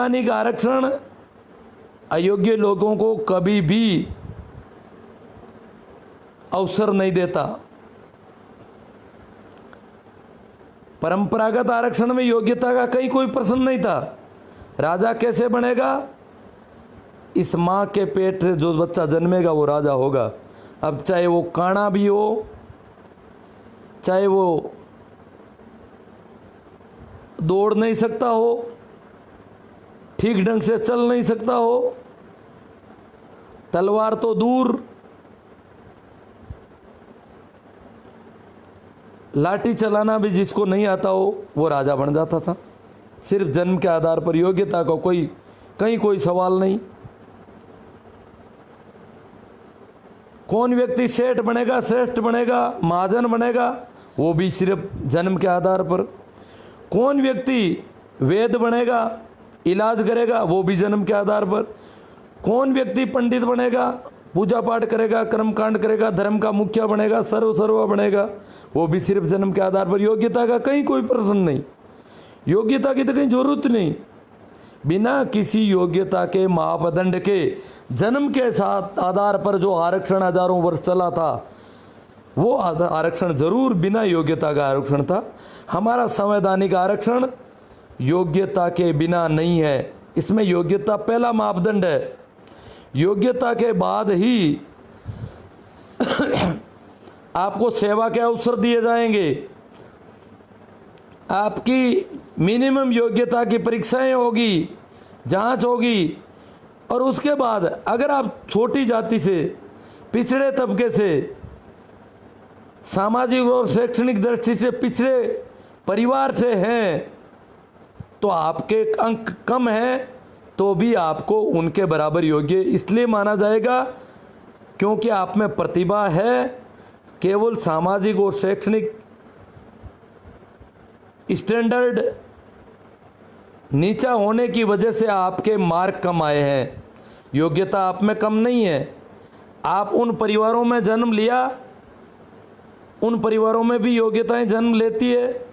संवैधानिक आरक्षण अयोग्य लोगों को कभी भी अवसर नहीं देता। परंपरागत आरक्षण में योग्यता का कहीं कोई प्रश्न नहीं था। राजा कैसे बनेगा? इस माँ के पेट से जो बच्चा जन्मेगा वो राजा होगा। अब चाहे वो काना भी हो, चाहे वो दौड़ नहीं सकता हो, ठीक ढंग से चल नहीं सकता हो, तलवार तो दूर, लाठी चलाना भी जिसको नहीं आता हो वो राजा बन जाता था। सिर्फ जन्म के आधार पर, योग्यता का कहीं कोई सवाल नहीं। कौन व्यक्ति सेठ बनेगा, श्रेष्ठ बनेगा, महाजन बनेगा, वो भी सिर्फ जन्म के आधार पर। कौन व्यक्ति वेद बनेगा, इलाज करेगा, वो भी जन्म के आधार पर। कौन व्यक्ति पंडित बनेगा, पूजा पाठ करेगा, कर्मकांड करेगा, धर्म का मुखिया बनेगा, सर्वा बनेगा, वो भी सिर्फ जन्म के आधार पर। योग्यता का कहीं कोई प्रश्न नहीं, योग्यता की तो कहीं जरूरत नहीं। बिना किसी योग्यता के मापदंड के जन्म के साथ आधार पर जो आरक्षण हजारों वर्ष चला था, वो आरक्षण जरूर बिना योग्यता का आरक्षण था। हमारा संवैधानिक आरक्षण योग्यता के बिना नहीं है। इसमें योग्यता पहला मापदंड है। योग्यता के बाद ही आपको सेवा के अवसर दिए जाएंगे। आपकी मिनिमम योग्यता की परीक्षाएं होगी, जांच होगी, और उसके बाद अगर आप छोटी जाति से, पिछड़े तबके से, सामाजिक और शैक्षणिक दृष्टि से पिछड़े परिवार से हैं, तो आपके अंक कम हैं, तो भी आपको उनके बराबर योग्य इसलिए माना जाएगा क्योंकि आप में प्रतिभा है। केवल सामाजिक और शैक्षणिक स्टैंडर्ड नीचा होने की वजह से आपके मार्क कम आए हैं, योग्यता आप में कम नहीं है। आप उन परिवारों में जन्म लिया, उन परिवारों में भी योग्यताएं जन्म लेती है।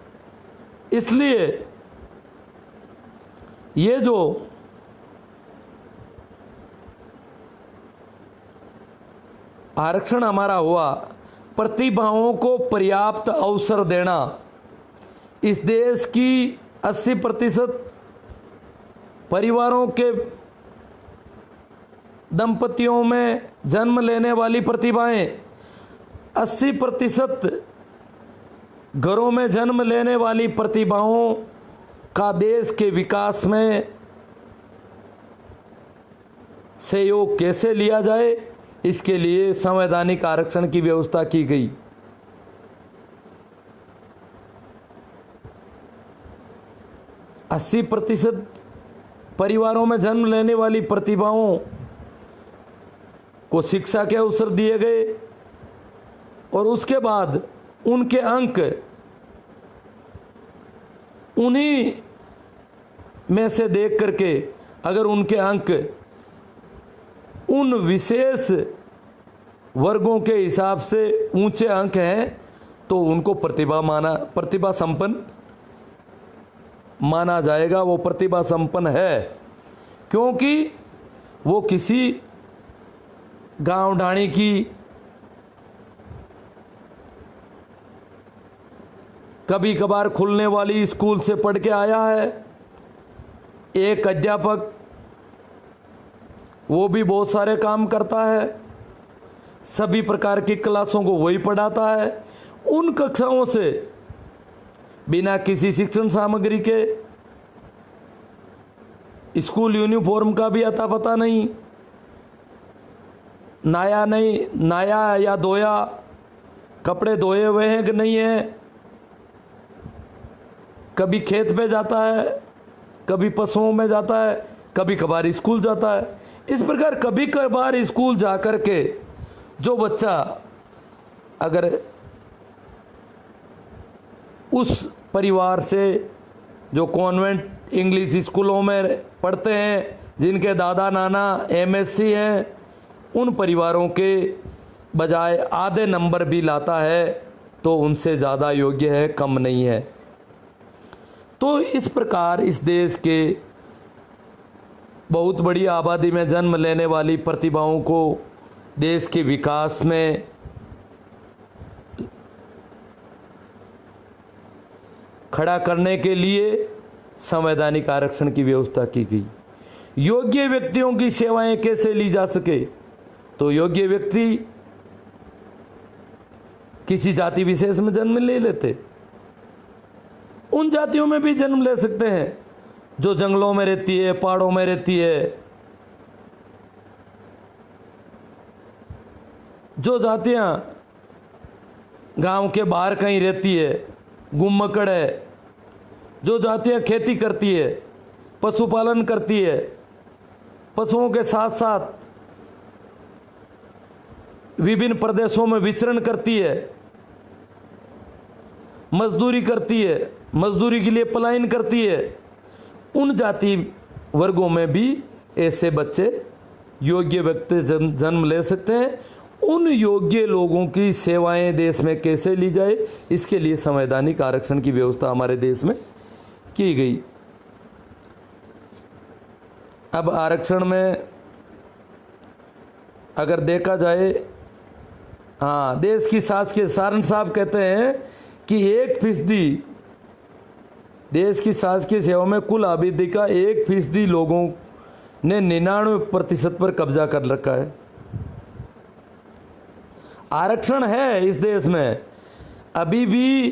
इसलिए ये जो आरक्षण हमारा हुआ, प्रतिभाओं को पर्याप्त अवसर देना। इस देश की 80% परिवारों के दंपतियों में जन्म लेने वाली प्रतिभाएं, 80% घरों में जन्म लेने वाली प्रतिभाओं का देश के विकास में सहयोग कैसे लिया जाए, इसके लिए संवैधानिक आरक्षण की व्यवस्था की गई। अस्सी प्रतिशत परिवारों में जन्म लेने वाली प्रतिभाओं को शिक्षा के अवसर दिए गए, और उसके बाद उनके अंक उन्हीं में से देख करके, अगर उनके अंक उन विशेष वर्गों के हिसाब से ऊंचे अंक हैं, तो उनको प्रतिभा संपन्न माना जाएगा। वो प्रतिभा संपन्न है क्योंकि वो किसी गांव ढाणी की कभी कभार खुलने वाली स्कूल से पढ़ के आया है। एक अध्यापक, वो भी बहुत सारे काम करता है, सभी प्रकार की क्लासों को वही पढ़ाता है। उन कक्षाओं से बिना किसी शिक्षण सामग्री के, स्कूल यूनिफॉर्म का भी अता पता नहीं, नाया या धोया, कपड़े धोए हुए हैं कि नहीं है, कभी खेत पे जाता है, कभी पशुओं में जाता है, कभी कभार स्कूल जाता है। इस प्रकार कभी कभार स्कूल जाकर के जो बच्चा अगर उस परिवार से जो कॉन्वेंट इंग्लिश स्कूलों में पढ़ते हैं, जिनके दादा नाना एमएससी हैं, उन परिवारों के बजाय आधे नंबर भी लाता है, तो उनसे ज़्यादा योग्य है, कम नहीं है। तो इस प्रकार इस देश के बहुत बड़ी आबादी में जन्म लेने वाली प्रतिभाओं को देश के विकास में खड़ा करने के लिए संवैधानिक आरक्षण की व्यवस्था की गई। योग्य व्यक्तियों की सेवाएं कैसे ली जा सके, तो योग्य व्यक्ति किसी जाति विशेष में जन्म ले लेते, उन जातियों में भी जन्म ले सकते हैं जो जंगलों में रहती है, पहाड़ों में रहती है। जो जातियां गांव के बाहर कहीं रहती है, गुम्मकड़ है। जो जातियां खेती करती है, पशुपालन करती है, पशुओं के साथ साथ विभिन्न प्रदेशों में विचरण करती है, मजदूरी करती है, मजदूरी के लिए पलायन करती है, उन जाति वर्गों में भी ऐसे बच्चे योग्य व्यक्ति जन्म ले सकते हैं। उन योग्य लोगों की सेवाएं देश में कैसे ली जाए, इसके लिए संवैधानिक आरक्षण की व्यवस्था हमारे देश में की गई। अब आरक्षण में अगर देखा जाए, हाँ, देश की सास के सारण साहब कहते हैं कि 1% देश की शासकीय सेवा में कुल आबादी का 1% लोगों ने 99% पर कब्जा कर रखा है। आरक्षण है इस देश में, अभी भी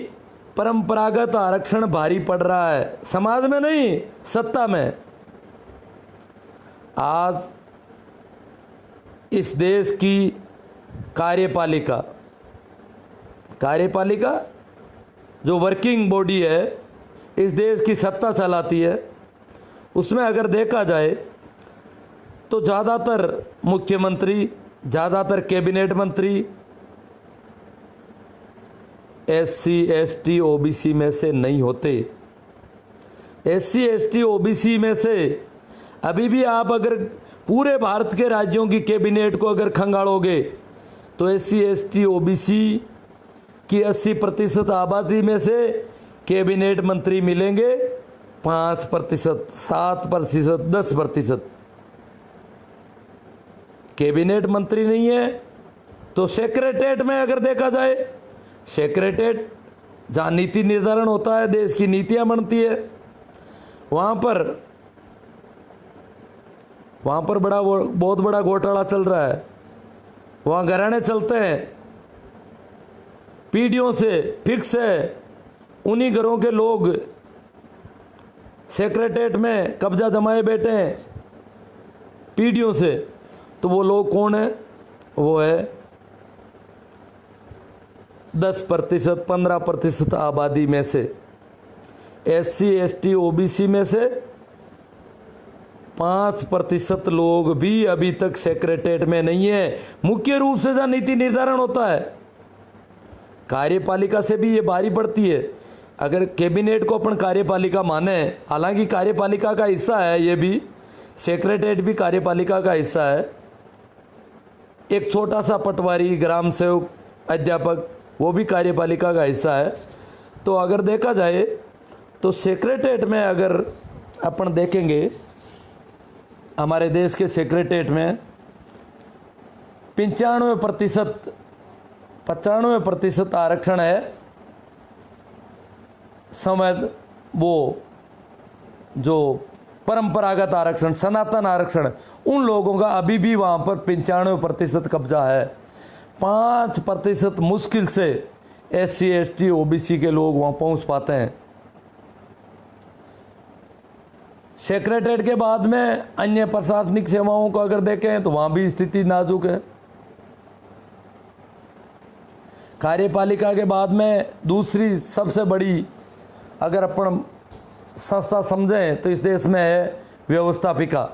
परंपरागत आरक्षण भारी पड़ रहा है, समाज में नहीं, सत्ता में। आज इस देश की कार्यपालिका जो वर्किंग बॉडी है, इस देश की सत्ता चलाती है, उसमें अगर देखा जाए तो ज़्यादातर मुख्यमंत्री, ज़्यादातर कैबिनेट मंत्री SC ST OBC में से नहीं होते। SC ST OBC में से अभी भी आप अगर पूरे भारत के राज्यों की कैबिनेट को अगर खंगालोगे तो SC ST OBC की 80% आबादी में से कैबिनेट मंत्री मिलेंगे 5%, 7%, 10%। कैबिनेट मंत्री नहीं है तो सेक्रेटेरिएट में अगर देखा जाए, सेक्रेटेरिएट जहाँ नीति निर्धारण होता है, देश की नीतियाँ बनती है, वहाँ पर बहुत बड़ा घोटाला चल रहा है। वहाँ घराने चलते हैं, पीढ़ियों से फिक्स है। उन्हीं घरों के लोग सेक्रेटेरिएट में कब्जा जमाए बैठे हैं पीढ़ियों से। तो वो लोग कौन है? वो है 10%, 15% आबादी में से, SC ST OBC में से 5% लोग भी अभी तक सेक्रेटेरिएट में नहीं है। मुख्य रूप से जहाँ नीति निर्धारण होता है, कार्यपालिका से भी ये भारी पड़ती है। अगर कैबिनेट को अपन कार्यपालिका माने, हालांकि कार्यपालिका का हिस्सा है ये भी, सेक्रेटेरिएट भी कार्यपालिका का हिस्सा है। एक छोटा सा पटवारी, ग्राम सेवक, अध्यापक, वो भी कार्यपालिका का हिस्सा है। तो अगर देखा जाए तो सेक्रेटेरिएट में अगर अपन देखेंगे, हमारे देश के सेक्रेटेरिएट में 95% आरक्षण है। वो जो परंपरागत आरक्षण, सनातन आरक्षण, उन लोगों का अभी भी वहाँ पर 95% कब्जा है। 5% मुश्किल से SC ST OBC के लोग वहाँ पहुँच पाते हैं। सेक्रेटेरिएट के बाद में अन्य प्रशासनिक सेवाओं को अगर देखें तो वहाँ भी स्थिति नाजुक है। कार्यपालिका के बाद में दूसरी सबसे बड़ी अगर अपन संस्था समझें तो इस देश में है व्यवस्थापिका।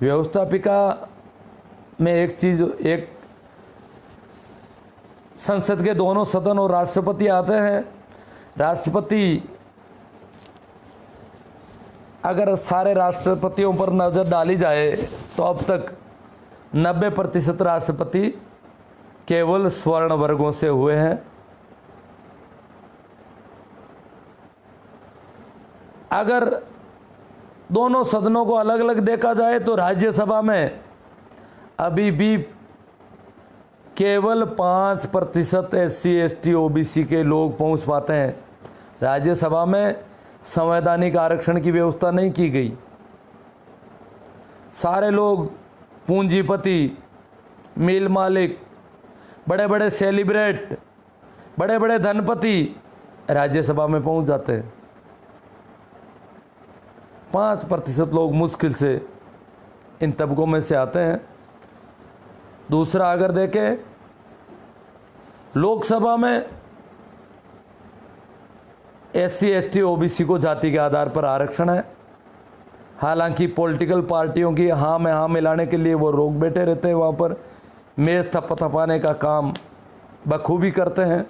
व्यवस्थापिका में एक संसद के दोनों सदन और राष्ट्रपति आते हैं। राष्ट्रपति, अगर सारे राष्ट्रपतियों पर नज़र डाली जाए तो अब तक 90% राष्ट्रपति केवल स्वर्ण वर्गों से हुए हैं। अगर दोनों सदनों को अलग अलग देखा जाए तो राज्यसभा में अभी भी केवल 5% SC ST OBC के लोग पहुंच पाते हैं। राज्यसभा में संवैधानिक आरक्षण की व्यवस्था नहीं की गई। सारे लोग पूंजीपति, मिल मालिक, बड़े बड़े सेलिब्रेट, बड़े बड़े धनपति राज्यसभा में पहुंच जाते हैं। 5% लोग मुश्किल से इन तबकों में से आते हैं। दूसरा अगर देखें, लोकसभा में SC ST OBC को जाति के आधार पर आरक्षण है। हालांकि पॉलिटिकल पार्टियों की हाँ में हाँ मिलाने के लिए वो रोक बैठे रहते हैं, वहाँ पर मेज थपथपाने का काम बखूबी करते हैं।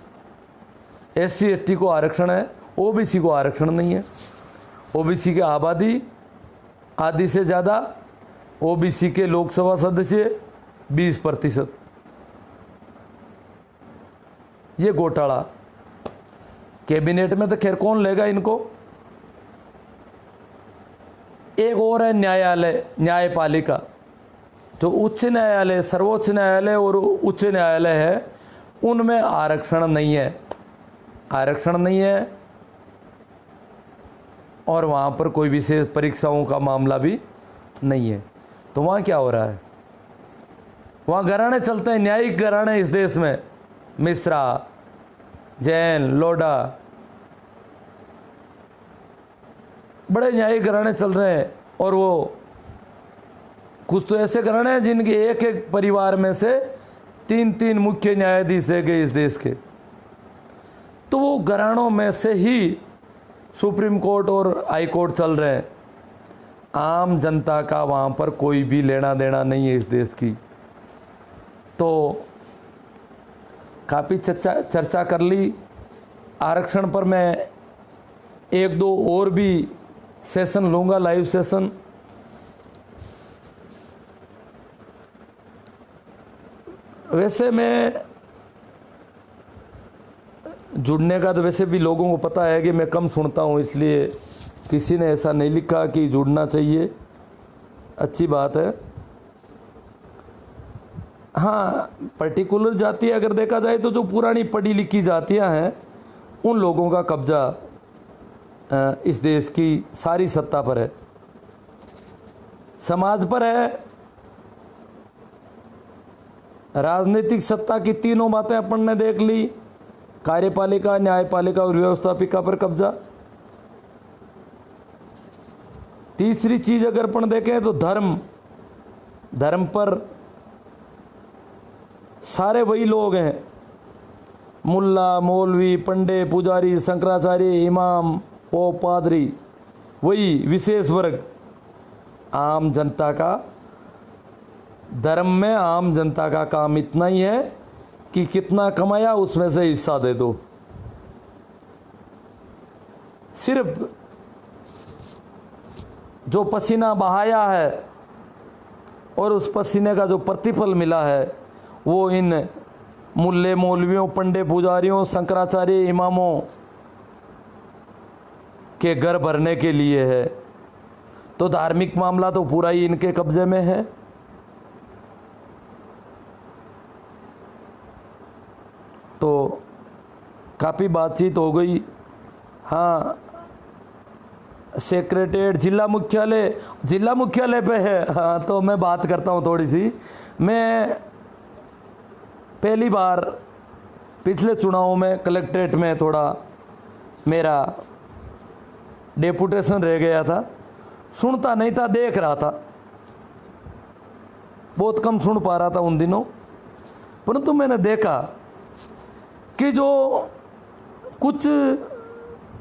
SC ST को आरक्षण है, OBC को आरक्षण नहीं है। OBC की आबादी आधी से ज़्यादा, OBC के लोकसभा सदस्य 20%। ये घोटाला कैबिनेट में तो खैर कौन लेगा इनको। एक और है न्यायालय, न्यायपालिका, जो उच्च न्यायालय, सर्वोच्च न्यायालय और उच्च न्यायालय है, उनमें आरक्षण नहीं है। आरक्षण नहीं है और वहाँ पर कोई विशेष परीक्षाओं का मामला भी नहीं है। तो वहाँ क्या हो रहा है? वहाँ घराने चलते हैं, न्यायिक घराने इस देश में, मिश्रा, जैन, लोढ़ा, बड़े न्यायिक घराने चल रहे हैं। और वो कुछ तो ऐसे घराने हैं जिनके एक एक परिवार में से 3-3 मुख्य न्यायाधीश है गए इस देश के। तो वो घरानों में से ही सुप्रीम कोर्ट और हाई कोर्ट चल रहे हैं। आम जनता का वहाँ पर कोई भी लेना देना नहीं है इस देश की। तो काफ़ी चर्चा कर ली आरक्षण पर। मैं 1-2 और भी सेशन लूँगा, लाइव सेशन। वैसे मैं जुड़ने का तो वैसे भी लोगों को पता है कि मैं कम सुनता हूँ, इसलिए किसी ने ऐसा नहीं लिखा कि जुड़ना चाहिए, अच्छी बात है। हाँ, पर्टिकुलर जाति अगर देखा जाए तो जो पुरानी पढ़ी लिखी जातियाँ हैं, उन लोगों का कब्जा इस देश की सारी सत्ता पर है, समाज पर है। राजनीतिक सत्ता की तीनों बातें अपन ने देख ली, कार्यपालिका, न्यायपालिका और व्यवस्थापिका पर कब्जा। तीसरी चीज अगर अपन देखें तो धर्म, धर्म पर सारे वही लोग हैं, मुल्ला, मौलवी, पंडे, पुजारी, शंकराचार्य, इमाम, पोप, पादरी, वही विशेष वर्ग। आम जनता का, धर्म में आम जनता का काम इतना ही है कि कितना कमाया उसमें से हिस्सा दे दो। सिर्फ जो पसीना बहाया है और उस पसीने का जो प्रतिफल मिला है वो इन मुल्ले, मौलवियों, पंडे, पुजारियों, शंकराचार्य, इमामों के घर भरने के लिए है। तो धार्मिक मामला तो पूरा ही इनके कब्जे में है। तो काफ़ी बातचीत हो गई। हाँ, सेक्रेटेरिएट, जिला मुख्यालय पे है। हाँ, तो मैं बात करता हूँ थोड़ी सी। मैं पहली बार पिछले चुनाव में कलेक्ट्रेट में थोड़ा मेरा डेपुटेशन रह गया था, सुनता नहीं था, देख रहा था, बहुत कम सुन पा रहा था उन दिनों। परंतु मैंने देखा कि जो कुछ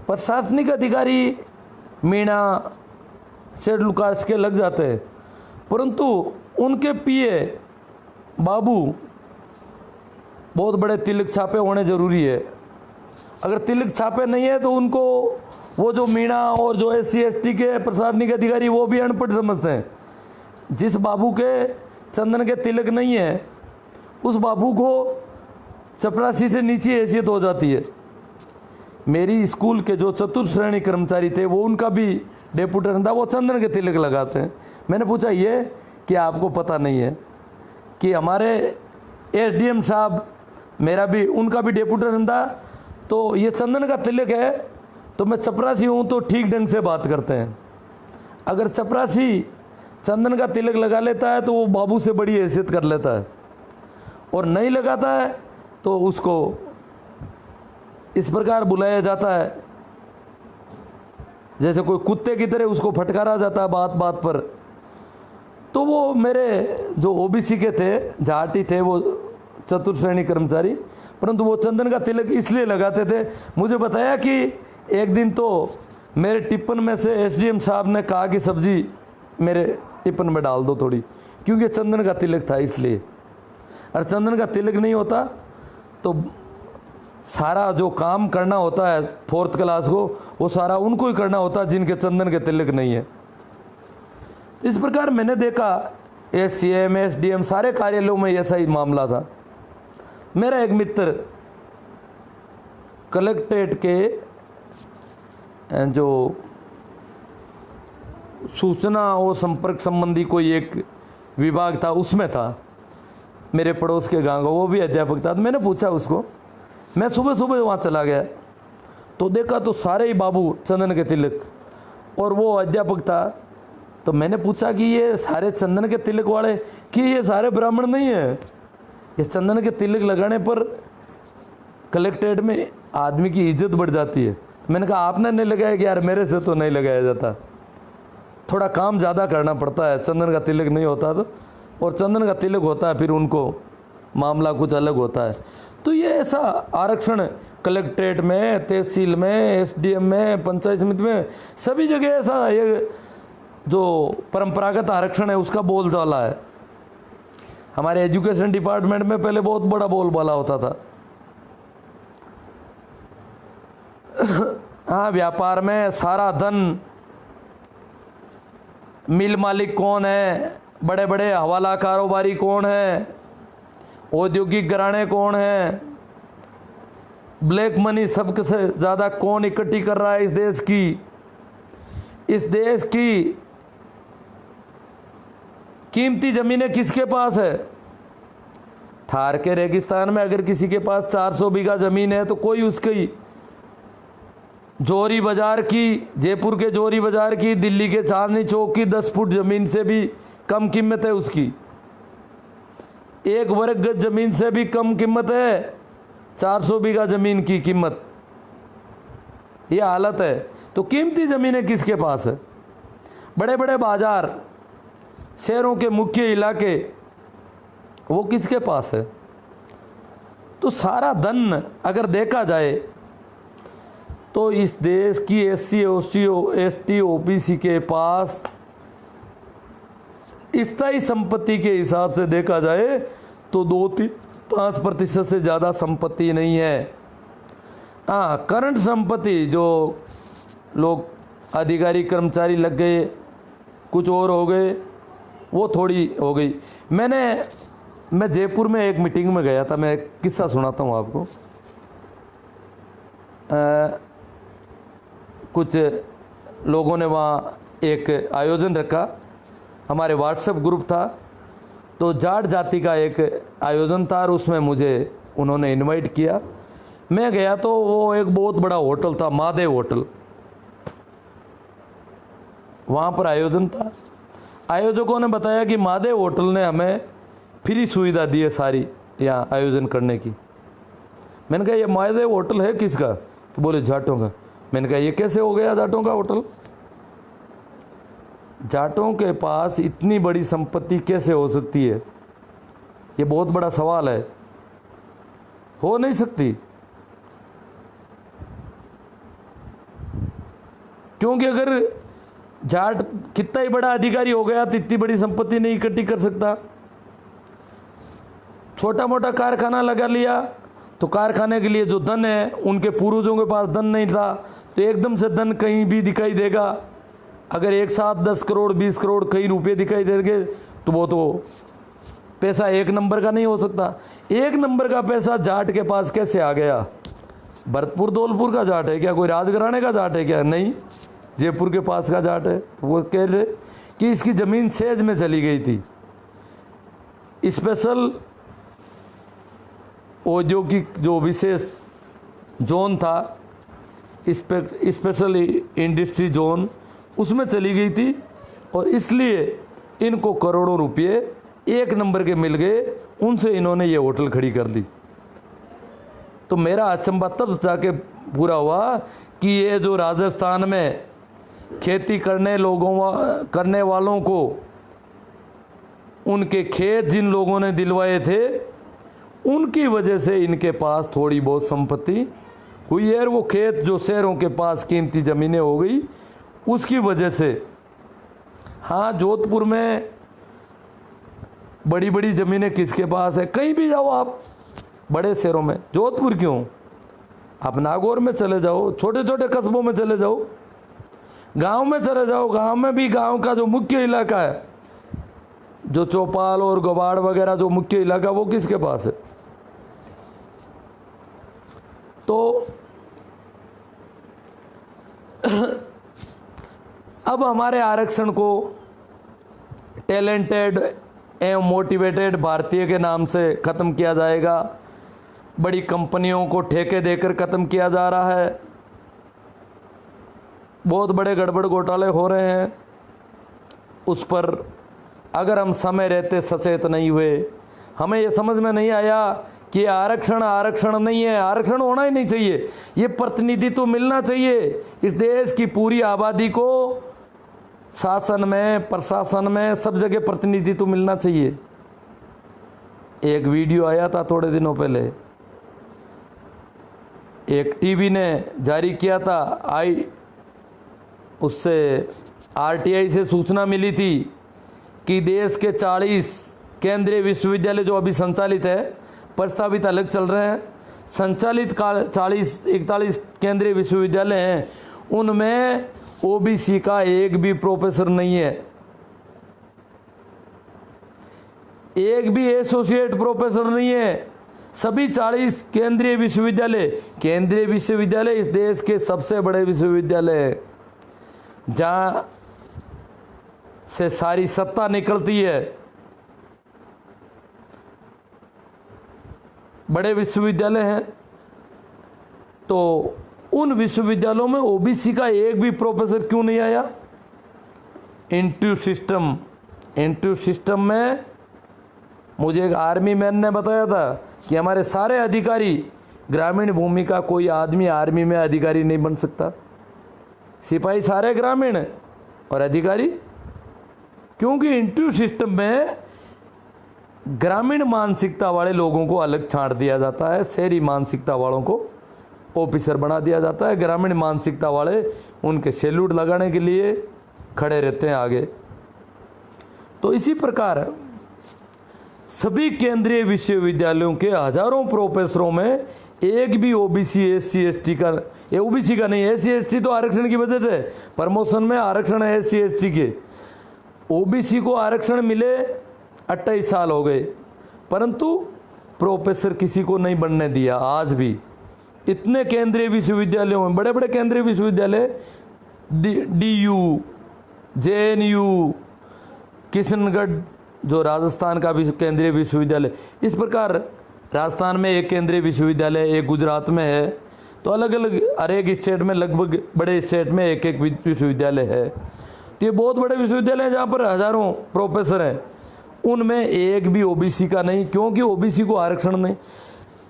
प्रशासनिक अधिकारी मीणा, शेड्यूल कास्ट के लग जाते हैं, परंतु उनके पीए बाबू बहुत बड़े तिलक छापे होने ज़रूरी है। अगर तिलक छापे नहीं है तो उनको वो जो मीणा और जो SC ST के प्रशासनिक अधिकारी वो भी अनपढ़ समझते हैं। जिस बाबू के चंदन के तिलक नहीं है उस बाबू को चपरासी से नीचे हैसियत हो जाती है। मेरी स्कूल के जो चतुर्थ श्रेणी कर्मचारी थे वो उनका भी डेपुटेशन था, वो चंदन के तिलक लगाते हैं। मैंने पूछा ये कि आपको पता नहीं है कि हमारे एसडीएम साहब, मेरा भी उनका भी डेपुटेशन था, तो ये चंदन का तिलक है, तो मैं चपरासी हूँ तो ठीक ढंग से बात करते हैं। अगर चपरासी चंदन का तिलक लगा लेता है तो वो बाबू से बड़ी हैसियत कर लेता है, और नहीं लगाता है तो उसको इस प्रकार बुलाया जाता है जैसे कोई कुत्ते की तरह उसको फटकारा जाता है बात बात पर। तो वो मेरे जो ओबीसी के थे, जाटी थे, वो चतुर्थ श्रेणी कर्मचारी, परंतु वो चंदन का तिलक इसलिए लगाते थे। मुझे बताया कि एक दिन तो मेरे टिप्पन में से एसडीएम साहब ने कहा कि सब्जी मेरे टिप्पन में डाल दो थोड़ी, क्योंकि चंदन का तिलक था इसलिए। और चंदन का तिलक नहीं होता तो सारा जो काम करना होता है फोर्थ क्लास को, वो सारा उनको ही करना होता है जिनके चंदन के तिलक नहीं है। इस प्रकार मैंने देखा एससीएम, एसडीएम सारे कार्यालयों में ऐसा ही मामला था। मेरा एक मित्र कलेक्ट्रेट के जो सूचना और संपर्क संबंधी कोई एक विभाग था उसमें था, मेरे पड़ोस के गांव का, वो भी अध्यापक था। तो मैंने पूछा उसको, मैं सुबह सुबह वहाँ चला गया तो देखा तो सारे ही बाबू चंदन के तिलक, और वो अध्यापक था। तो मैंने पूछा कि ये सारे चंदन के तिलक वाले, कि ये सारे ब्राह्मण नहीं है? ये चंदन के तिलक लगाने पर कलेक्ट्रेट में आदमी की इज्जत बढ़ जाती है। मैंने कहा आपने नहीं लगाया कि यार मेरे से तो नहीं लगाया जाता, थोड़ा काम ज़्यादा करना पड़ता है, चंदन का तिलक नहीं होता तो, और चंदन का तिलक होता है फिर उनको मामला कुछ अलग होता है। तो ये ऐसा आरक्षण कलेक्ट्रेट में, तहसील में, एसडीएम में, पंचायत समिति में, सभी जगह ऐसा ये जो परंपरागत आरक्षण है उसका बोलचाला है। हमारे एजुकेशन डिपार्टमेंट में पहले बहुत बड़ा बोलबाला होता था। हाँ, व्यापार में सारा धन, मिल मालिक कौन है, बड़े बड़े हवाला कारोबारी कौन है, औद्योगिक घराने कौन है, ब्लैक मनी सबसे ज़्यादा कौन इकट्ठी कर रहा है इस देश की कीमती ज़मीनें किसके पास है। थार के रेगिस्तान में अगर किसी के पास 400 बीघा ज़मीन है तो कोई उसकी जोरी बाजार की, जयपुर के जोरी बाजार की, दिल्ली के चांदनी चौक की 10 फुट ज़मीन से भी कम कीमत है उसकी। 1 वर्ग गज ज़मीन से भी कम कीमत है 400 बीघा ज़मीन की कीमत। ये हालत है। तो कीमती ज़मीनें किसके पास है? बड़े बड़े बाजार, शहरों के मुख्य इलाके, वो किसके पास है? तो सारा धन अगर देखा जाए तो इस देश की एससी, एसटी, ओबीसी के पास स्थायी संपत्ति के हिसाब से देखा जाए तो 2-5% से ज़्यादा संपत्ति नहीं है। हाँ, करंट संपत्ति जो लोग अधिकारी कर्मचारी लग गए, कुछ और हो गए, वो थोड़ी हो गई। मैं जयपुर में एक मीटिंग में गया था, मैं एक किस्सा सुनाता हूँ आपको। कुछ लोगों ने वहाँ एक आयोजन रखा, हमारे व्हाट्सएप ग्रुप था, तो जाट जाति का एक आयोजन था और उसमें मुझे उन्होंने इनवाइट किया। मैं गया तो वो एक बहुत बड़ा होटल था, महादेव होटल, वहाँ पर आयोजन था। आयोजकों ने बताया कि महादेव होटल ने हमें फ्री सुविधा दी है सारी यहाँ आयोजन करने की। मैंने कहा ये महादेव होटल है किसका? तो बोले जाटों का। मैंने कहा ये कैसे हो गया जाटों का होटल? जाटों के पास इतनी बड़ी संपत्ति कैसे हो सकती है? ये बहुत बड़ा सवाल है, हो नहीं सकती। क्योंकि अगर जाट कितना ही बड़ा अधिकारी हो गया तो इतनी बड़ी संपत्ति नहीं इकट्ठी कर सकता। छोटा मोटा कारखाना लगा लिया तो कारखाने के लिए जो धन है, उनके पूर्वजों के पास धन नहीं था तो एकदम से धन कहीं भी दिखाई देगा। अगर एक साथ 10 करोड़ 20 करोड़ कई रुपए दिखाई देंगे तो वो तो पैसा एक नंबर का नहीं हो सकता। एक नंबर का पैसा जाट के पास कैसे आ गया? भरतपुर दौलपुर का जाट है क्या? कोई राजघराने का जाट है क्या? नहीं। जयपुर के पास का जाट है। वो कह रहे कि इसकी ज़मीन सेज में चली गई थी, स्पेशल औद्योगिक जो विशेष जोन था, स्पेशल इंडस्ट्री जोन, उसमें चली गई थी और इसलिए इनको करोड़ों रुपए एक नंबर के मिल गए, उनसे इन्होंने ये होटल खड़ी कर दी। तो मेरा अचंभा तब जाके पूरा हुआ कि ये जो राजस्थान में खेती करने वालों को उनके खेत जिन लोगों ने दिलवाए थे, उनकी वजह से इनके पास थोड़ी बहुत संपत्ति हुई है। वो खेत जो शहरों के पास कीमती ज़मीनें हो गई, उसकी वजह से। हाँ, जोधपुर में बड़ी बड़ी ज़मीनें किसके पास है? कहीं भी जाओ आप बड़े शहरों में, जोधपुर क्यों, आप नागौर में चले जाओ, छोटे छोटे कस्बों में चले जाओ, गांव में चले जाओ, गांव में भी गांव का जो मुख्य इलाका है, जो चौपाल और गवाड़ वगैरह जो मुख्य इलाका, वो किसके पास है? तो अब हमारे आरक्षण को टैलेंटेड एवं मोटिवेटेड भारतीय के नाम से ख़त्म किया जाएगा, बड़ी कंपनियों को ठेके देकर ख़त्म किया जा रहा है, बहुत बड़े गड़बड़ घोटाले हो रहे हैं। उस पर अगर हम समय रहते सचेत नहीं हुए, हमें ये समझ में नहीं आया कि आरक्षण नहीं है, आरक्षण होना ही नहीं चाहिए, ये प्रतिनिधित्व मिलना चाहिए। इस देश की पूरी आबादी को शासन में, प्रशासन में, सब जगह प्रतिनिधित्व मिलना चाहिए। एक वीडियो आया था थोड़े दिनों पहले, एक टीवी ने जारी किया था, उससे आरटीआई से सूचना मिली थी कि देश के 40 केंद्रीय विश्वविद्यालय जो अभी संचालित है, प्रस्तावित अलग चल रहे हैं, संचालित 41 केंद्रीय विश्वविद्यालय हैं, उनमें ओबीसी का एक भी प्रोफेसर नहीं है, एक भी एसोसिएट प्रोफेसर नहीं है। सभी 40 केंद्रीय विश्वविद्यालय इस देश के सबसे बड़े विश्वविद्यालय है, जहां से सारी सत्ता निकलती है। बड़े विश्वविद्यालय हैं, तो उन विश्वविद्यालयों में ओबीसी का एक भी प्रोफेसर क्यों नहीं आया? इंटरव्यू सिस्टम में मुझे एक आर्मी मैन ने बताया था कि हमारे सारे अधिकारी ग्रामीण भूमि का, कोई आदमी आर्मी में अधिकारी नहीं बन सकता, सिपाही सारे ग्रामीण और अधिकारी, क्योंकि इंटरव्यू सिस्टम में ग्रामीण मानसिकता वाले लोगों को अलग छांट दिया जाता है, शहरी मानसिकता वालों को ऑफिसर बना दिया जाता है, ग्रामीण मानसिकता वाले उनके सैल्यूट लगाने के लिए खड़े रहते हैं आगे। तो इसी प्रकार सभी केंद्रीय विश्वविद्यालयों के हजारों प्रोफेसरों में एक भी ओबीसी एससी एसटी का, ओबीसी का नहीं, एससी एसटी तो आरक्षण की वजह से प्रमोशन में आरक्षण है एससी एसटी के, ओबीसी को आरक्षण मिले 28 साल हो गए, परंतु प्रोफेसर किसी को नहीं बनने दिया। आज भी इतने केंद्रीय विश्वविद्यालयों में, बड़े बड़े केंद्रीय विश्वविद्यालय, डीयू, जेएनयू, किशनगढ़ जो राजस्थान का भी केंद्रीय विश्वविद्यालय, इस प्रकार राजस्थान में एक केंद्रीय विश्वविद्यालय, एक गुजरात में है, तो अलग अलग हर एक स्टेट में, लगभग बड़े स्टेट में एक एक विश्वविद्यालय है। तो ये बहुत बड़े विश्वविद्यालय हैं जहाँ पर हजारों प्रोफेसर हैं, उनमें एक भी ओबीसी का नहीं, क्योंकि ओबीसी को आरक्षण नहीं।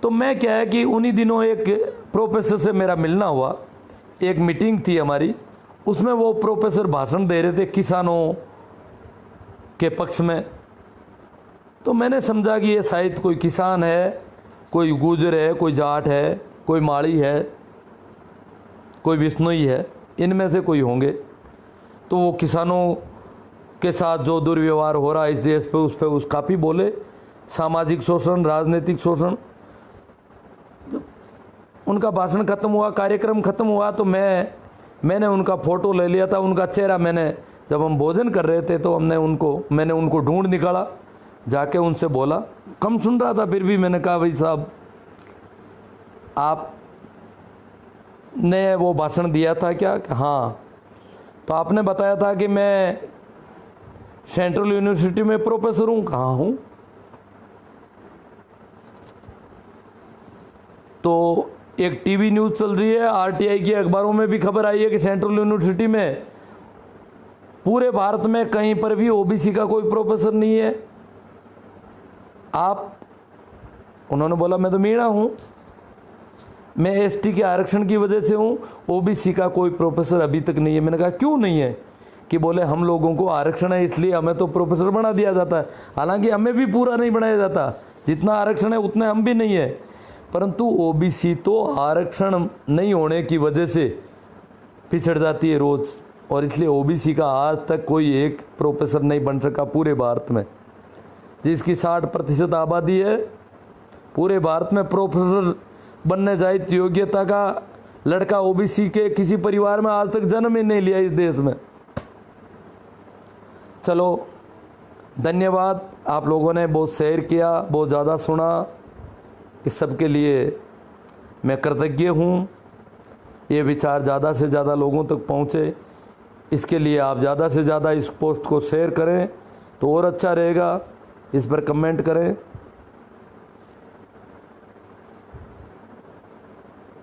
तो मैं क्या है कि उन्हीं दिनों एक प्रोफेसर से मेरा मिलना हुआ, एक मीटिंग थी हमारी, उसमें वो प्रोफेसर भाषण दे रहे थे किसानों के पक्ष में। तो मैंने समझा कि ये शायद कोई किसान है, कोई गुजर है, कोई जाट है, कोई माड़ी है, कोई बिश्नोई है, इनमें से कोई होंगे। तो वो किसानों के साथ जो दुर्व्यवहार हो रहा है इस देश पे, उस पर काफ़ी बोले, सामाजिक शोषण, राजनीतिक शोषण। उनका भाषण खत्म हुआ, कार्यक्रम खत्म हुआ, तो मैंने उनका फ़ोटो ले लिया था, उनका चेहरा मैंने, जब हम भोजन कर रहे थे तो मैंने उनको ढूंढ निकाला, जाके उनसे बोला, कम सुन रहा था फिर भी मैंने कहा, भाई साहब आप ने वो भाषण दिया था क्या? हाँ। तो आपने बताया था कि मैं सेंट्रल यूनिवर्सिटी में प्रोफेसर हूं, कहाँ हूं? तो एक टीवी न्यूज़ चल रही है, आरटीआई की अखबारों में भी खबर आई है कि सेंट्रल यूनिवर्सिटी में पूरे भारत में कहीं पर भी ओबीसी का कोई प्रोफेसर नहीं है। उन्होंने बोला मैं तो मीणा हूं, मैं एसटी के आरक्षण की वजह से हूं, ओबीसी का कोई प्रोफेसर अभी तक नहीं है। मैंने कहा क्यों नहीं है? कि बोले हम लोगों को आरक्षण है इसलिए हमें तो प्रोफेसर बना दिया जाता है। हालांकि हमें भी पूरा नहीं बनाया जाता, जितना आरक्षण है उतने हम भी नहीं है, परंतु ओबीसी तो आरक्षण नहीं होने की वजह से पिछड़ जाती है रोज, और इसलिए ओबीसी का आज तक कोई एक प्रोफेसर नहीं बन सका पूरे भारत में। जिसकी 60% आबादी है, पूरे भारत में प्रोफेसर बनने जाए योग्यता का लड़का ओबीसी के किसी परिवार में आज तक जन्म ही नहीं लिया इस देश में। चलो धन्यवाद, आप लोगों ने बहुत शेयर किया, बहुत ज़्यादा सुना, इस सब के लिए मैं कृतज्ञ हूँ। ये विचार ज़्यादा से ज़्यादा लोगों तक पहुँचे, इसके लिए आप ज़्यादा से ज़्यादा इस पोस्ट को शेयर करें तो और अच्छा रहेगा। इस पर कमेंट करें।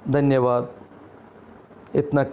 धन्यवाद। इतना